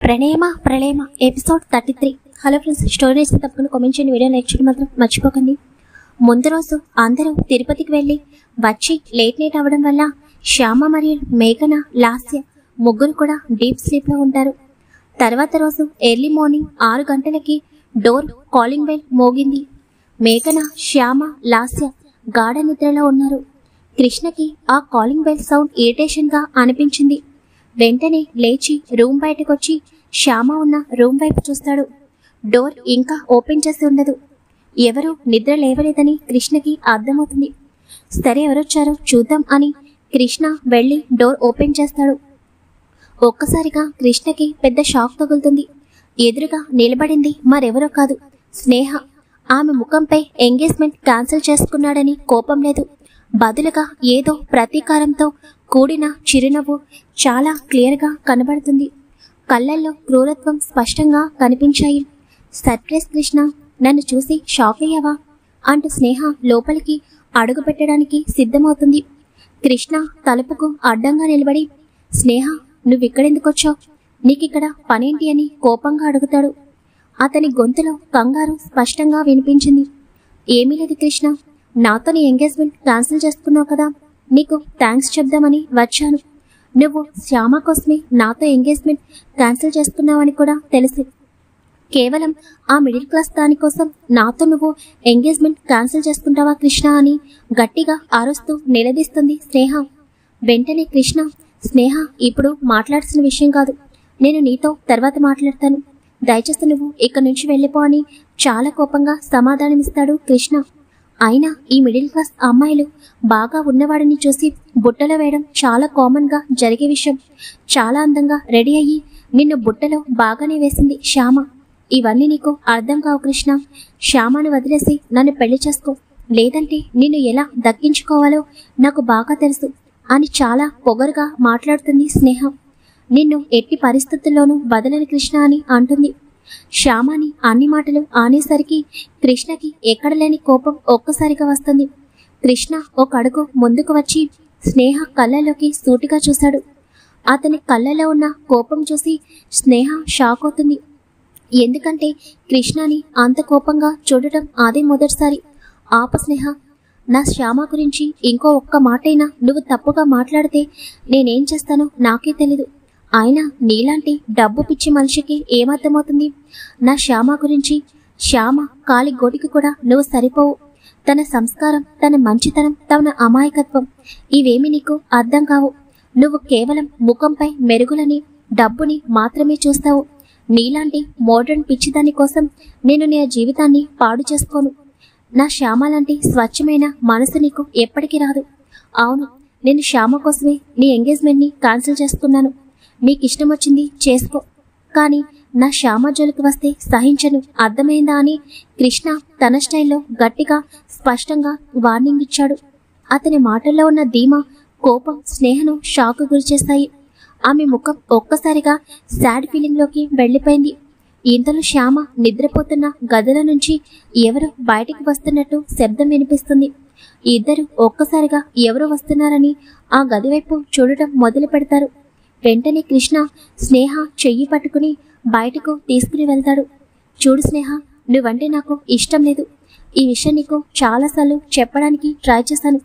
ప్రణేమ ప్రళేమ episode 33. Hello friends, story నచ్చితే తప్పకుండా comment చేయండి. వీడియో లైక్ చేయడం మాత్రం మర్చిపోకండి. ముందు రోజు అందరూ తిరుపతికి వెళ్ళి వచ్చి లేట్ నైట్ అవ్వడం వల్ల శ్యామ మరియు మేఘన, లాస్య ముగ్గురు కూడా డీప్ స్లీప్ లో ఉంటారు. తర్వాత రోజు ఎర్లీ మార్నింగ్ 6 గంటలకి డోర్ కాలింగ్ బెల్ మోగింది. మేఘన, శ్యామ, లాస్య గాఢ నిద్రలో ఉన్నారు. కృష్ణకి ఆ కాలింగ్ బెల్ సౌండ్ ఇరిటేషన్ గా అనిపించింది. వెంటనే లేచి రూమ్ బయటకొచ్చి శ్యామ ఉన్న రూమ్ వైపు చూస్తాడు. డోర్ ఇంకా ఓపెన్ చేసి ఉండదు. ఎవరు నిద్ర లేవలేదని కృష్ణకి అర్థమవుతుంది. సరే, ఎవరొచ్చారో చూద్దాం అని కృష్ణ వెళ్లి డోర్ ఓపెన్ చేస్తాడు. ఒక్కసారిగా కృష్ణకి పెద్ద షాక్ తగులుతుంది. ఎదురుగా నిలబడింది మరెవరో కాదు, స్నేహ. ఆమె ముఖంపై ఎంగేజ్మెంట్ క్యాన్సిల్ చేసుకున్నాడని కోపం లేదు, బదులుగా ఏదో ప్రతీకారంతో కూడిన చిరునవ్వు చాలా క్లియర్గా కనబడుతుంది. కళ్ళల్లో క్రూరత్వం స్పష్టంగా కనిపించాయి. సర్ప్రైజ్ కృష్ణ, నన్ను చూసి షాక్ అయ్యావా అంటూ స్నేహ లోపలికి అడుగు పెట్టడానికి సిద్ధమవుతుంది. కృష్ణ తలుపుకు అడ్డంగా నిలబడి, స్నేహ, నువ్విక్కడెందుకొచ్చావు? నీకిక్కడ పనేంటి అని కోపంగా అడుగుతాడు. అతని గొంతులో కంగారు స్పష్టంగా వినిపించింది. ఏమీ లేదు కృష్ణ, నాతో నీ ఎంగేజ్మెంట్ క్యాన్సిల్ చేసుకున్నావు కదా, నీకు థ్యాంక్స్ చెప్దామని వచ్చాను. నువ్వు శ్యామ కోసమే నాతో ఎంగేజ్మెంట్ క్యాన్సిల్ చేసుకున్నావని కూడా తెలుసు. కేవలం ఆ మిడిల్ క్లాస్ దానికోసం నాతో నువ్వు ఎంగేజ్మెంట్ క్యాన్సిల్ చేసుకుంటావా కృష్ణ అని గట్టిగా అరుస్తూ నిలదీస్తుంది స్నేహ. వెంటనే కృష్ణ, స్నేహ, ఇప్పుడు మాట్లాడాల్సిన విషయం కాదు, నేను నీతో తర్వాత మాట్లాడతాను, దయచేసి నువ్వు ఇక్కడి నుంచి వెళ్ళిపో అని చాలా కోపంగా సమాధానమిస్తాడు కృష్ణ. అయినా ఈ మిడిల్ క్లాస్ అమ్మాయిలు బాగా ఉన్నవాడిని చూసి బుట్టలో వేయడం చాలా కామన్ గా జరిగే విషయం. చాలా అందంగా రెడీ అయ్యి నిన్ను బుట్టలో బాగానే వేసింది శ్యామ. ఇవన్నీ నీకు అర్థం కావు కృష్ణ. శ్యామను వదిలేసి నన్ను పెళ్లి చేసుకో, లేదంటే నిన్ను ఎలా దక్కించుకోవాలో నాకు బాగా తెలుసు అని చాలా పొగరుగా మాట్లాడుతుంది స్నేహ. నిన్ను ఎట్టి పరిస్థితుల్లోనూ వదలని కృష్ణ అని అంటుంది. శ్యామని అన్ని మాటలు ఆనేసరికి కృష్ణకి ఎక్కడ లేని కోపం ఒక్కసారిగా వస్తుంది. కృష్ణ ఒక అడుగు ముందుకు వచ్చి స్నేహ కళ్ళలోకి సూటిగా చూశాడు. అతని కళ్ళలో ఉన్న కోపం చూసి స్నేహ షాక్ అవుతుంది. ఎందుకంటే కృష్ణని అంత కోపంగా చూడటం అదే మొదటిసారి. ఆప స్నేహ, నా శ్యామ గురించి ఇంకో ఒక్క మాటైనా నువ్వు తప్పుగా మాట్లాడితే నేనేం చేస్తానో నాకే తెలీదు. అయినా నీలాంటి డబ్బు పిచ్చి మనిషికి ఏమర్థమవుతుంది నా శ్యామ గురించి? శ్యామ కాలి గోటికి కూడా నువ్వు సరిపోవు. తన సంస్కారం, తన మంచితనం, తన అమాయకత్వం ఇవేమి నీకు అర్థం కావు. నువ్వు కేవలం ముఖంపై మెరుగులని, డబ్బుని మాత్రమే చూస్తావు. నీలాంటి మోడర్న్ పిచ్చిదాని కోసం నేను నీ జీవితాన్ని పాడు చేసుకోను. నా శ్యామ లాంటి స్వచ్ఛమైన మనసు నీకు ఎప్పటికీ రాదు. అవును, నేను శ్యామ కోసమే నీ ఎంగేజ్మెంట్ని క్యాన్సిల్ చేసుకున్నాను. నీకిష్టం వచ్చింది చేసుకో, కానీ నా శ్యామ జోలికి వస్తే సహించను, అర్థమైందా అని కృష్ణ తన స్టైల్లో గట్టిగా స్పష్టంగా వార్నింగ్ ఇచ్చాడు. అతని మాటల్లో ఉన్న ధీమా, కోపం స్నేహను షాక్ గురిచేస్తాయి. ఆమె ముఖం ఒక్కసారిగా సాడ్ ఫీలింగ్ లోకి వెళ్లిపోయింది. ఇంతలో శ్యామ నిద్రపోతున్న గదుల నుంచి ఎవరో బయటికి వస్తున్నట్టు శబ్దం వినిపిస్తుంది. ఇద్దరు ఒక్కసారిగా ఎవరో వస్తున్నారని ఆ గది వైపు చూడటం మొదలు పెడతారు. వెంటనే కృష్ణ స్నేహ చెయ్యి పట్టుకుని బయటకు తీసుకుని వెళ్తాడు. చూడు స్నేహ, నువ్వంటే నాకు ఇష్టం లేదు. ఈ విషయం నీకు చాలాసార్లు చెప్పడానికి ట్రై చేశాను,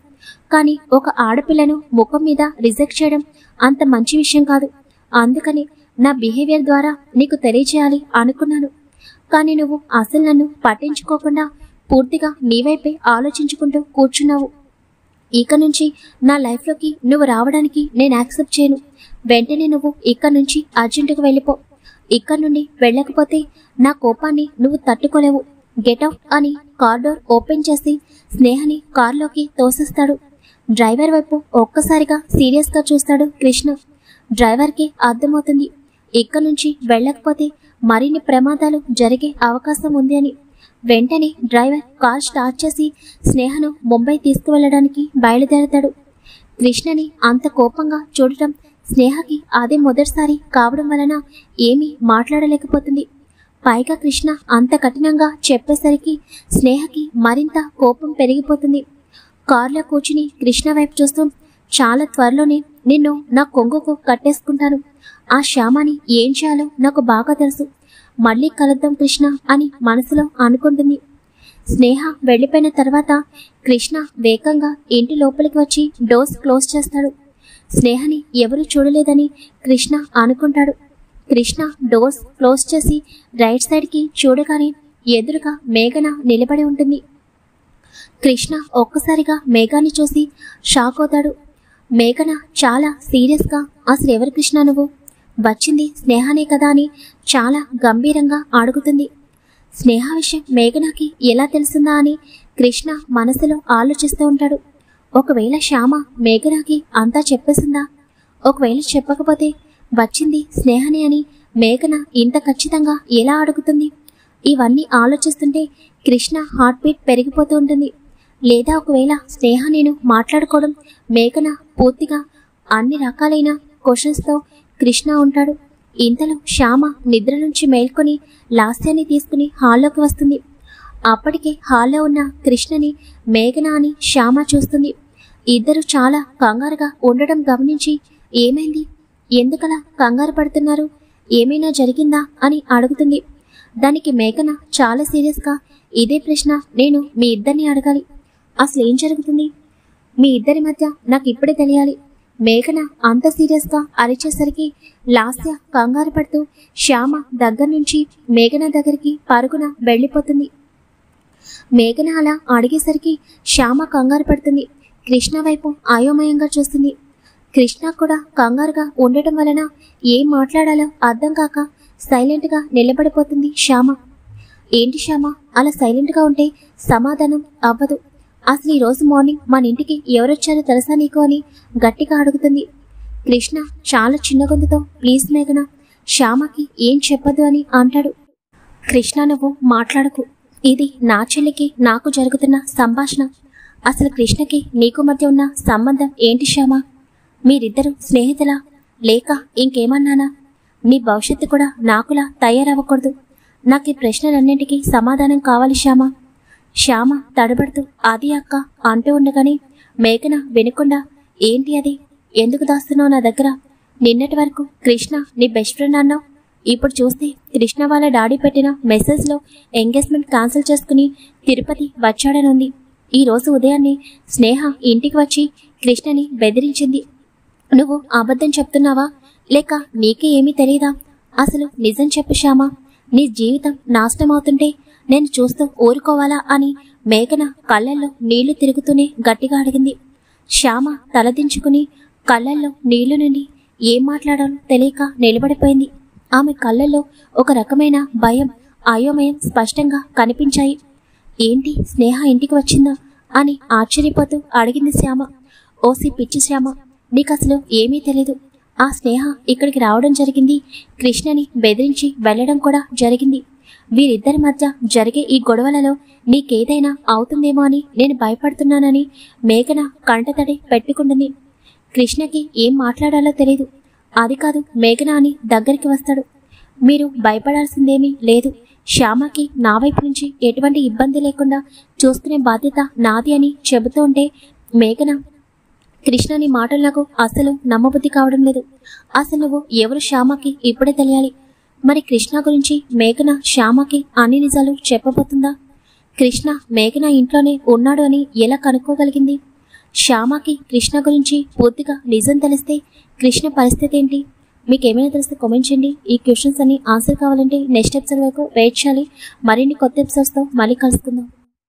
కానీ ఒక ఆడపిల్లను ముఖం మీద రిజెక్ట్ చేయడం అంత మంచి విషయం కాదు. అందుకని నా బిహేవియర్ ద్వారా నీకు తెలియచేయాలి అనుకున్నాను. కానీ నువ్వు అసలు నన్ను పట్టించుకోకుండా పూర్తిగా నీ వైపే ఆలోచించుకుంటూ కూర్చున్నావు. ఇక నుంచి నా లైఫ్లోకి నువ్వు రావడానికి నేను యాక్సెప్ట్ చేయను. వెంటనే నువ్వు ఇక్కడ నుంచి అర్జెంటుగా వెళ్ళిపో. ఇక్కడ నుండి వెళ్ళకపోతే నా కోపాన్ని నువ్వు తట్టుకోలేవు. గెట్ అవుట్ అని కార్ డోర్ ఓపెన్ చేసి స్నేహని కారులోకి తోసేస్తాడు. డ్రైవర్ వైపు ఒక్కసారిగా సీరియస్ గా చూస్తాడు కృష్ణ. డ్రైవర్కి అర్థమవుతుంది ఇక్కడ నుంచి వెళ్ళకపోతే మరిన్ని ప్రమాదాలు జరిగే అవకాశం ఉంది అని. వెంటనే డ్రైవర్ కార్ స్టార్ట్ చేసి స్నేహను ముంబై తీసుకువెళ్ళడానికి బయలుదేరతాడు. కృష్ణని అంత కోపంగా చూడటం స్నేహకి అదే మొదటిసారి కావడం వలన ఏమీ మాట్లాడలేకపోతుంది. పైగా కృష్ణ అంత కఠినంగా చెప్పేసరికి స్నేహకి మరింత కోపం పెరిగిపోతుంది. కారులో కూర్చుని కృష్ణ వైపు చూస్తూ, చాలా త్వరలోనే నిన్ను నా కొంగుకు కట్టేసుకుంటాను, ఆ శ్యామని ఏం చేయాలో నాకు బాగా తెలుసు. మళ్ళీ కలుద్దాం కృష్ణ అని మనసులో అనుకుంటుంది. స్నేహ వెళ్లిపోయిన తర్వాత కృష్ణ వేగంగా ఇంటి లోపలికి వచ్చి డోర్స్ క్లోజ్ చేస్తాడు. స్నేహని ఎవరు చూడలేదని కృష్ణ అనుకుంటాడు. కృష్ణ డోర్స్ క్లోజ్ చేసి రైట్ సైడ్కి చూడగానే ఎదురుగా మేఘన నిలబడి ఉంటుంది. కృష్ణ ఒక్కసారిగా మేఘాన్ని చూసి షాక్ అవుతాడు. మేఘన చాలా సీరియస్గా, అసలు ఎవరు కృష్ణ నువ్వు? వచ్చింది స్నేహనే కదా అని చాలా గంభీరంగా అడుగుతుంది. స్నేహ విషయం మేఘనకి ఎలా తెలిసిందా అని కృష్ణ మనసులో ఆలోచిస్తూ ఉంటాడు. ఒకవేళ శ్యామ మేఘనకి అంతా చెప్పేసిందా? ఒకవేళ చెప్పకపోతే వచ్చింది స్నేహనే అని మేఘన ఇంత ఖచ్చితంగా ఎలా అడుగుతుంది? ఇవన్నీ ఆలోచిస్తుంటే కృష్ణ హార్ట్ బీట్ పెరిగిపోతూ ఉంటుంది. లేదా ఒకవేళ స్నేహ నేను మాట్లాడుకోవడం మేఘన పూర్తిగా అన్ని రకాలైన క్వశ్చన్స్తో కృష్ణ ఉంటాడు. ఇంతలో శ్యామ నిద్ర నుంచి మేల్కొని లాస్యాన్ని తీసుకుని హాల్లోకి వస్తుంది. అప్పటికే హాల్లో ఉన్న కృష్ణని మేఘన అని శ్యామ చూస్తుంది. ఇద్దరు చాలా కంగారుగా ఉండడం గమనించి ఏమైంది, ఎందుకలా కంగారు పడుతున్నారు, ఏమైనా జరిగిందా అని అడుగుతుంది. దానికి మేఘన చాలా సీరియస్గా, ఇదే ప్రశ్న నేను మీ ఇద్దరిని అడగాలి. అసలు ఏం జరుగుతుంది మీ ఇద్దరి మధ్య నాకు ఇప్పుడే తెలియాలి. మేఘన అంత సీరియస్గా అరిచేసరికి లాస్య కంగారు పడుతూ శ్యామ దగ్గర నుంచి మేఘన దగ్గరికి పరుగున వెళ్ళిపోతుంది. మేఘన అలా అడిగేసరికి శ్యామ కంగారు పడుతుంది. కృష్ణ వైపు అయోమయంగా చూస్తుంది. కృష్ణ కూడా కంగారుగా ఉండటం వలన ఏం మాట్లాడాలో అర్థం కాక సైలెంట్గా నిలబడిపోతుంది శ్యామ. ఏంటి శ్యామ అలా సైలెంట్గా ఉంటే సమాధానం అవ్వదు. అసలు ఈరోజు మార్నింగ్ మన ఇంటికి ఎవరొచ్చారో తెలుసా నీకు అని గట్టిగా అడుగుతుంది. కృష్ణ చాలా చిన్న గొంతుతో ప్లీజ్ మేఘన, శ్యామకి ఏం చెప్పదు అని అంటాడు. కృష్ణ నువ్వు మాట్లాడకు, ఇది నా చెల్లికి నాకు జరుగుతున్న సంభాషణ. అసలు కృష్ణకి నీకు మధ్య ఉన్న సంబంధం ఏంటి శ్యామ? మీరిద్దరు స్నేహితులా లేక ఇంకేమన్నానా? నీ భవిష్యత్తు కూడా నాకులా తయారవ్వకూడదు. నాకు ఈ ప్రశ్నలన్నింటికీ సమాధానం కావాలి శ్యామ. శ్యామ తడబడుతూ అది అక్క అంటూ ఉండగానే మేఘన వినకుండా ఏంటి అది, ఎందుకు దాస్తున్నావు నా దగ్గర? నిన్నటి వరకు కృష్ణ నీ బెస్ట్ ఫ్రెండ్ అన్నావు. ఇప్పుడు చూస్తే కృష్ణ వాళ్ళ డాడీ పెట్టిన మెసేజ్లో ఎంగేజ్మెంట్ క్యాన్సిల్ చేసుకుని తిరుపతి వచ్చాడనుంది. ఈ రోజు ఉదయాన్నే స్నేహ ఇంటికి వచ్చి కృష్ణని బెదిరించింది. నువ్వు అబద్ధం చెప్తున్నావా లేక నీకే ఏమీ తెలీదా? అసలు నిజం చెప్పు శ్యామ, నీ జీవితం నాశనం అవుతుంటే నేను చూస్తూ ఊరుకోవాలా అని మేఘన కళ్ళల్లో నీళ్లు తిరుగుతూనే గట్టిగా అడిగింది. శ్యామ తలదించుకుని కళ్ళల్లో నీళ్లు నుండి ఏం మాట్లాడాలో తెలియక నిలబడిపోయింది. ఆమె కళ్ళల్లో ఒక రకమైన భయం, అయోమయం స్పష్టంగా కనిపించాయి. ఏంటి స్నేహ ఇంటికి వచ్చిందా అని ఆశ్చర్యపోతూ అడిగింది శ్యామ. ఓసి పిచ్చి శ్యామ, నీకసలు ఏమీ తెలీదు. ఆ స్నేహ ఇక్కడికి రావడం జరిగింది, కృష్ణని బెదిరించి వెళ్లడం కూడా జరిగింది. వీరిద్దరి మధ్య జరిగే ఈ గొడవలలో నీకేదైనా అవుతుందేమో అని నేను భయపడుతున్నానని మేఘన కంటతడి పెట్టుకుంటుంది. కృష్ణకి ఏం మాట్లాడాలో తెలీదు. అది కాదు మేఘన అని దగ్గరికి వస్తాడు. మీరు భయపడాల్సిందేమీ లేదు. శ్యామకి నా వైపు నుంచి ఎటువంటి ఇబ్బంది లేకుండా చూసుకునే బాధ్యత నాది అని చెబుతూ ఉంటే మేఘన కృష్ణని మాటలు నాకు అసలు నమ్మబుద్ధి కావడం లేదు. అసలు నువ్వు ఎవరు శ్యామకి ఇప్పుడే తెలియాలి. మరి కృష్ణ గురించి మేఘన శ్యామకి అన్ని నిజాలు చెప్పబోతుందా? కృష్ణ మేఘన ఇంట్లోనే ఉన్నాడు అని ఎలా కనుక్కోగలిగింది? శ్యామకి కృష్ణ గురించి పూర్తిగా నిజం తెలిస్తే కృష్ణ పరిస్థితి ఏంటి? మీకేమైనా తెలిస్తే కామెంట్ చేయండి. ఈ క్వశ్చన్స్ అన్ని ఆన్సర్ కావాలంటే నెక్స్ట్ ఎపిసోడ్ వరకు వెయిట్ చేయాలి. మరిన్ని కొత్త ఎపిసోడ్స్తో మళ్ళీ కలుసుకుందాం.